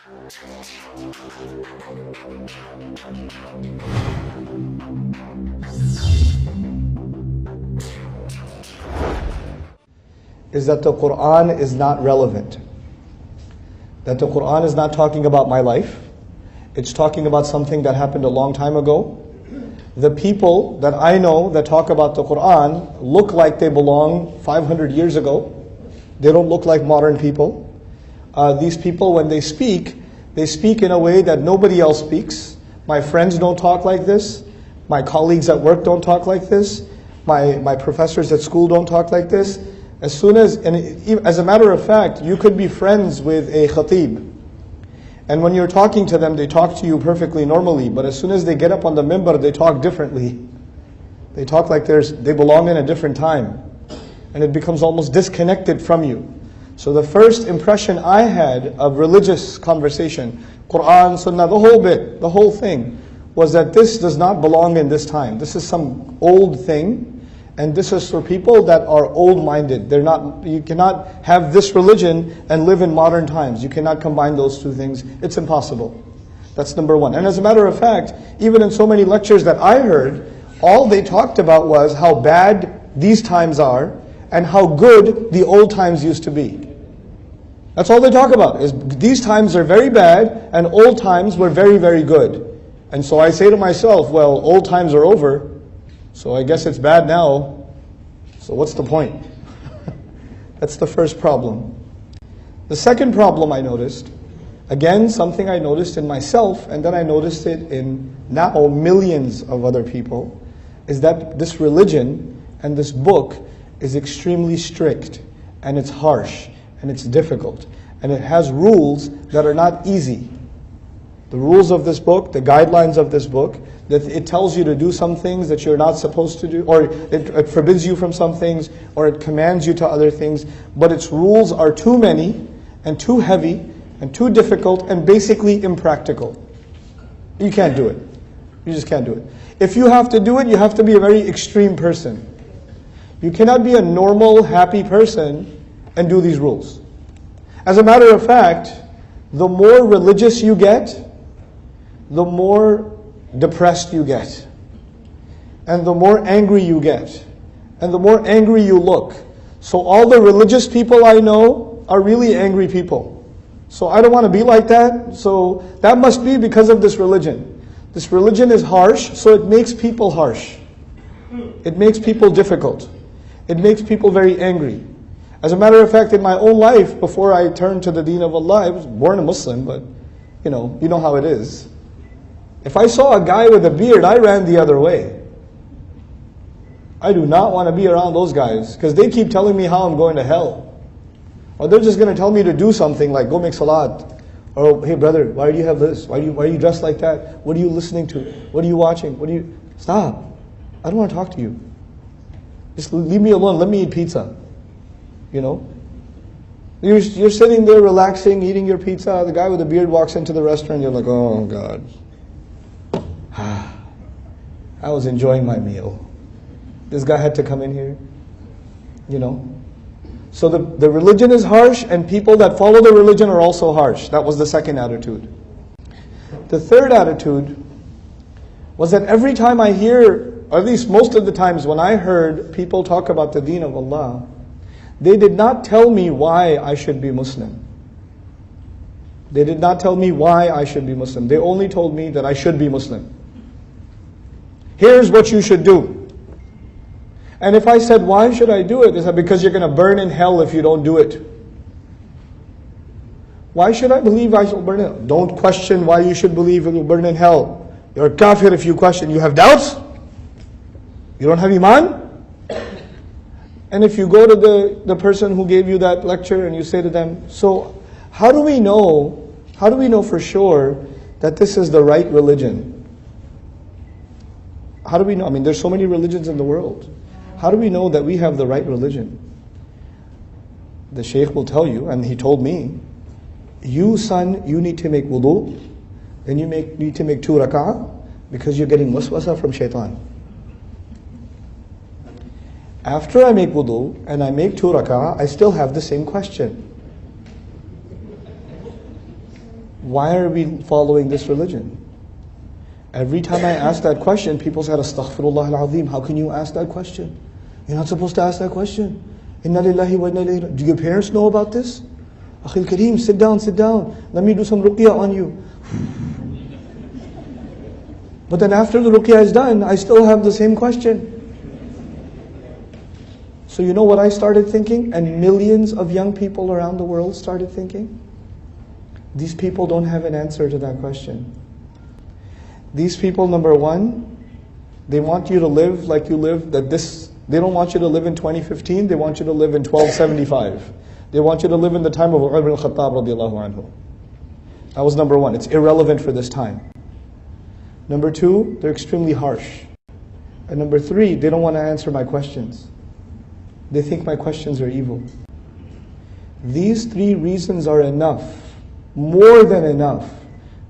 Is that the Quran is not relevant. That the Quran is not talking about my life. It's talking about something that happened a long time ago. The people that I know that talk about the Quran look like they belong 500 years ago. They don't look like modern people. These people, when they speak in a way that nobody else speaks. My friends don't talk like this. My colleagues at work don't talk like this. My professors at school don't talk like this. As a matter of fact, you could be friends with a khatib. And when you're talking to them, they talk to you perfectly normally. But as soon as they get up on the minbar, they talk differently. They talk like they belong in a different time. And it becomes almost disconnected from you. So the first impression I had of religious conversation, Quran, Sunnah, the whole bit, the whole thing, was that this does not belong in this time. This is some old thing. And this is for people that are old-minded. You cannot have this religion and live in modern times. You cannot combine those two things. It's impossible. That's number one. And as a matter of fact, even in so many lectures that I heard, all they talked about was how bad these times are and how good the old times used to be. That's all they talk about, is these times are very bad and old times were very, very good. And so I say to myself, well, old times are over. So I guess it's bad now, so what's the point? That's the first problem. The second problem I noticed, again, something I noticed in myself, and then I noticed it in now millions of other people, is that this religion and this book is extremely strict, and it's harsh, and it's difficult, and it has rules that are not easy. The rules of this book, the guidelines of this book, that it tells you to do some things that you're not supposed to do, or it forbids you from some things, or it commands you to other things, but its rules are too many, and too heavy, and too difficult, and basically impractical. You can't do it. You just can't do it. If you have to do it, you have to be a very extreme person. You cannot be a normal, happy person and do these rules. As a matter of fact, the more religious you get, the more depressed you get, and the more angry you get, and the more angry you look. So all the religious people I know are really angry people. So I don't want to be like that, so that must be because of this religion. This religion is harsh, so it makes people harsh. It makes people difficult. It makes people very angry. As a matter of fact, in my own life, before I turned to the deen of Allah, I was born a Muslim, but you know how it is. If I saw a guy with a beard, I ran the other way. I do not want to be around those guys, because they keep telling me how I'm going to hell. Or they're just going to tell me to do something like go make salat. Or, hey brother, why do you have this? Why are you dressed like that? What are you listening to? What are you watching? Stop. I don't want to talk to you. Just leave me alone. Let me eat pizza. You're sitting there relaxing, eating your pizza. The guy with the beard walks into the restaurant. You're like, oh God. I was enjoying my meal. This guy had to come in here. So the religion is harsh, and people that follow the religion are also harsh. That was the second attitude. The third attitude was that every time I hear, or at least most of the times when I heard people talk about the deen of Allah, they did not tell me why I should be Muslim. They did not tell me why I should be Muslim. They only told me that I should be Muslim. Here's what you should do. And if I said, why should I do it? They said, because you're going to burn in hell if you don't do it. Why should I believe I shall burn in hell? Don't question why you should believe it will burn in hell. You're a kafir if you question. You have doubts? You don't have iman? And if you go to the person who gave you that lecture and you say to them, so how do we know for sure that this is the right religion? How do we know? I mean, there's so many religions in the world. How do we know that we have the right religion? The Shaykh will tell you, and he told me, you son, you need to make wudu, then you need to make 2 rak'ah, because you're getting waswasa from shaitan. After I make wudu and I make 2 rak'ah, I still have the same question. Why are we following this religion? Every time I ask that question, people said, Astaghfirullah al-Azim. How can you ask that question? You're not supposed to ask that question. Inna lillahi wa inna ilayhi. Do your parents know about this? Akhil Kareem, sit down, sit down. Let me do some ruqyah on you. But then after the ruqyah is done, I still have the same question. So you know what I started thinking? And millions of young people around the world started thinking? These people don't have an answer to that question. These people, number one, they want you to live like you live, they don't want you to live in 2015, they want you to live in 1275. They want you to live in the time of Umar ibn Khattab radiallahu anhu. That was number one. It's irrelevant for this time. Number two, they're extremely harsh. And number three, they don't want to answer my questions. They think my questions are evil. These three reasons are enough, more than enough,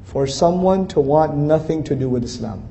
for someone to want nothing to do with Islam.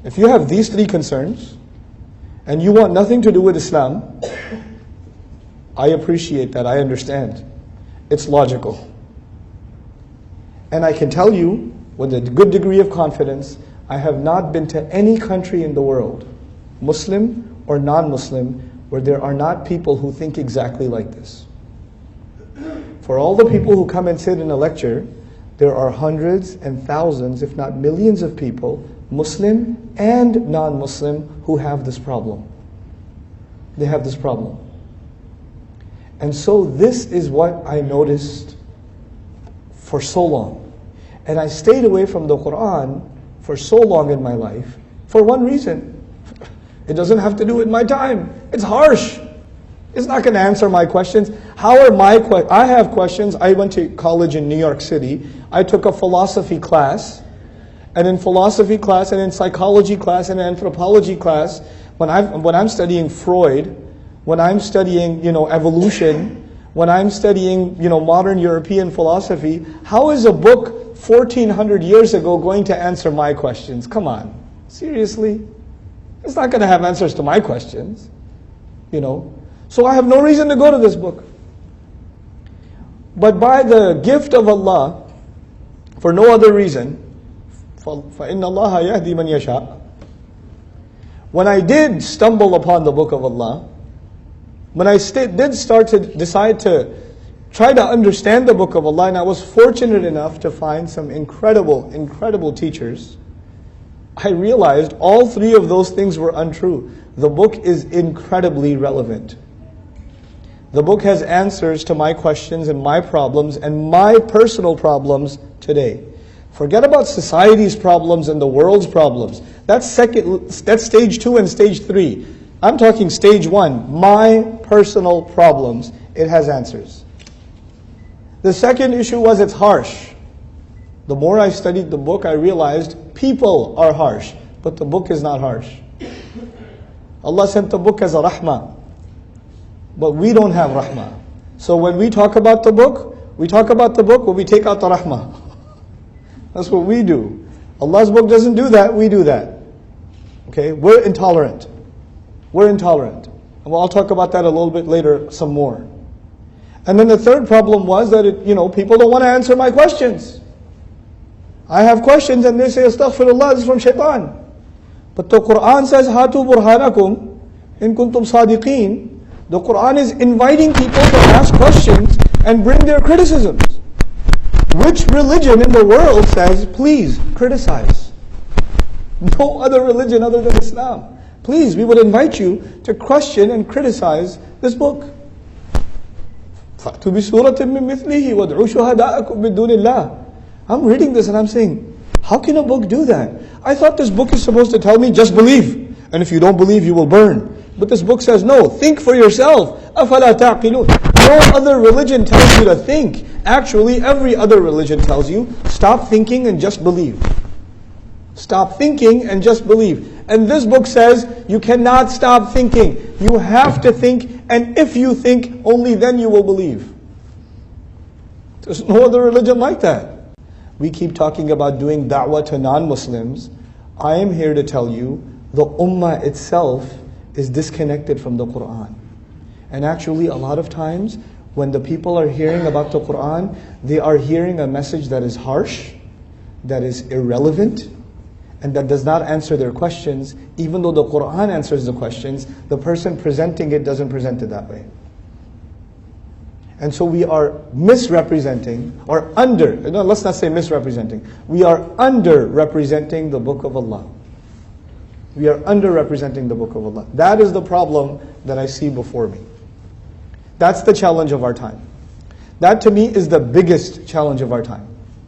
If you have these three concerns, and you want nothing to do with Islam, I appreciate that, I understand. It's logical. And I can tell you, with a good degree of confidence, I have not been to any country in the world, Muslim or non-Muslim, where there are not people who think exactly like this. For all the people who come and sit in a lecture, there are hundreds and thousands, if not millions of people, Muslim and non-Muslim, who have this problem. They have this problem. And so this is what I noticed for so long. And I stayed away from the Quran for so long in my life for one reason. It doesn't have to do with my time. It's harsh. It's not going to answer my questions. How are my questions? I have questions. I went to college in New York City. I took a philosophy class. And in philosophy class, and in psychology class, and in anthropology class, when I'm studying Freud, when I'm studying, evolution, when I'm studying, modern European philosophy, how is a book 1400 years ago going to answer my questions? Come on. Seriously? It's not going to have answers to my questions. So I have no reason to go to this book. But by the gift of Allah, for no other reason, فَإِنَّ اللَّهَ يَهْدِي مَنْ يَشَاءُ. When I did stumble upon the book of Allah, when I did start to decide to try to understand the book of Allah, and I was fortunate enough to find some incredible, incredible teachers, I realized all three of those things were untrue. The book is incredibly relevant. The book has answers to my questions and my problems and my personal problems today. Forget about society's problems and the world's problems. That's stage 2 and stage 3. I'm talking stage 1, my personal problems. It has answers. The second issue was it's harsh. The more I studied the book, I realized people are harsh, but the book is not harsh. Allah sent the book as a rahmah, but we don't have rahmah. So when we talk about the book, but we take out the rahmah. That's what we do. Allah's book doesn't do that, we do that. Okay, we're intolerant. We're intolerant. And I'll talk about that a little bit later, some more. And then the third problem was that people don't want to answer my questions. I have questions and they say, Astaghfirullah, this is from shaitan. But the Quran says, Hatu burhanakum in kuntum sadiqeen. The Quran is inviting people to ask questions and bring their criticisms. Which religion in the world says, please, criticize? No other religion other than Islam. Please, we would invite you to question and criticize this book. فَأْتُوا بِسُورَةٍ مِّن مِثْلِهِ وَادْعُوا شُهَدَاءَكُمْ مِن دُونِ اللَّهِ. I'm reading this and I'm saying, how can a book do that? I thought this book is supposed to tell me, just believe. And if you don't believe, you will burn. But this book says, no, think for yourself. أَفَلَا تَعْقِلُونَ. No other religion tells you to think. Actually, every other religion tells you, stop thinking and just believe. Stop thinking and just believe. And this book says, you cannot stop thinking. You have to think, and if you think, only then you will believe. There's no other religion like that. We keep talking about doing da'wah to non-Muslims. I am here to tell you, the ummah itself is disconnected from the Quran. And actually, a lot of times, when the people are hearing about the Quran, they are hearing a message that is harsh, that is irrelevant, and that does not answer their questions. Even though the Quran answers the questions, the person presenting it doesn't present it that way. And so we are misrepresenting, or let's not say misrepresenting. We are underrepresenting the Book of Allah. We are underrepresenting the Book of Allah. That is the problem that I see before me. That's the challenge of our time. That to me is the biggest challenge of our time.